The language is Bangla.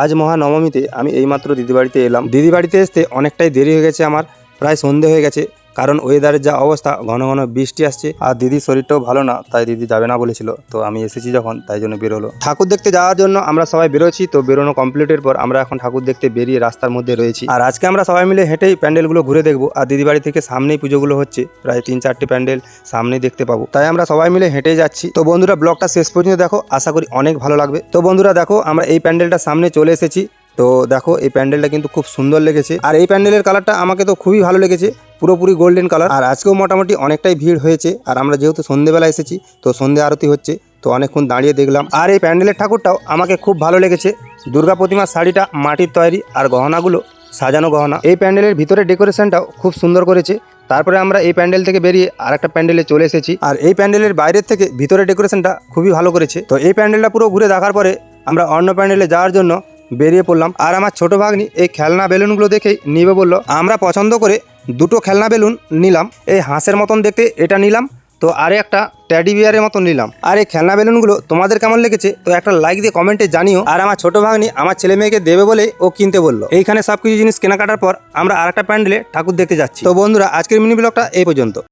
আজ মহানবমীতে আমি এইমাত্র দিদি বাড়িতে এলাম। দিদি বাড়িতে আসতে অনেকটাই দেরি হয়ে গেছে, আমার প্রায় সন্ধে হয়ে গেছে। কারণ ওয়েদারের যা অবস্থা, ঘন ঘন বৃষ্টি আসছে আর দিদির শরীরটাও ভালো না, তাই দিদি যাবে না বলেছিল। তো আমি এসেছি যখন, তাই জন্য বেরোলো। ঠাকুর দেখতে যাওয়ার জন্য আমরা সবাই বেরোচ্ছি। তো বেরোনো কমপ্লিটের পর আমরা এখন ঠাকুর দেখতে বেরিয়ে রাস্তার মধ্যে রয়েছি। আর আজকে আমরা সবাই মিলে হেঁটেই প্যান্ডেলগুলো ঘুরে দেখবো। আর দিদি বাড়ি থেকে সামনেই পুজোগুলো হচ্ছে, প্রায় 3-4টি প্যান্ডেল সামনেই দেখতে পাবো। তাই আমরা সবাই মিলে হেঁটেই যাচ্ছি। তো বন্ধুরা, ব্লগটা শেষ পর্যন্ত দেখো, আশা করি অনেক ভালো লাগবে। তো বন্ধুরা দেখো, আমরা এই প্যান্ডেলটার সামনে চলে এসেছি। তো দেখো, এই প্যান্ডেলটা কিন্তু খুব সুন্দর লেগেছে। আর এই প্যান্ডেলের কালারটা আমাকে তো খুবই ভালো লেগেছে, পুরোপুরি গোল্ডেন কালার। আর আজকেও মোটামুটি অনেকটাই ভিড় হয়েছে। আর আমরা যেহেতু সন্ধ্যেবেলা এসেছি, তো সন্ধ্যে আরতি হচ্ছে, তো অনেকক্ষণ দাঁড়িয়ে দেখলাম। আর এই প্যান্ডেলের ঠাকুরটাও আমাকে খুব ভালো লেগেছে। দুর্গা প্রতিমার শাড়িটা মাটির তৈরি, আর গহনাগুলো সাজানো গহনা। এই প্যান্ডেলের ভিতরে ডেকোরেশনটাও খুব সুন্দর করেছে। তারপরে আমরা এই প্যান্ডেল থেকে বেরিয়ে আরেকটা প্যান্ডেলে চলে এসেছি। আর এই প্যান্ডেলের বাইরের থেকে ভিতরে ডেকোরেশনটা খুবই ভালো করেছে। তো এই প্যান্ডেলটা পুরো ঘুরে দেখার পরে আমরা অন্য প্যান্ডেলে যাওয়ার জন্য বেরিয়ে পড়লাম। আর আমার ছোট ভাগ্নি এই খেলনা বেলুনগুলো দেখেই নিবে বললো। আমরা পছন্দ করে দুটো খেলনা বেলুন নিলাম। এই হাঁসের মতন দেখতে এটা নিলাম, তো আরে একটা ট্যাডি বিয়ারের মতন নিলাম। আর এই খেলনা বেলুনগুলো তোমাদের কেমন লেগেছে, তো একটা লাইক দিয়ে কমেন্টে জানিও। আর আমার ছোট ভাগ্নি আমার ছেলে মেয়েকে দেবে বলে ও কিনতে বললো। এইখানে সব কিছু জিনিস কেনাকাটার পর আমরা আরেকটা প্যান্ডেলে ঠাকুর দেখতে যাচ্ছি। তো বন্ধুরা, আজকের মিনি ব্লগটা এই পর্যন্ত।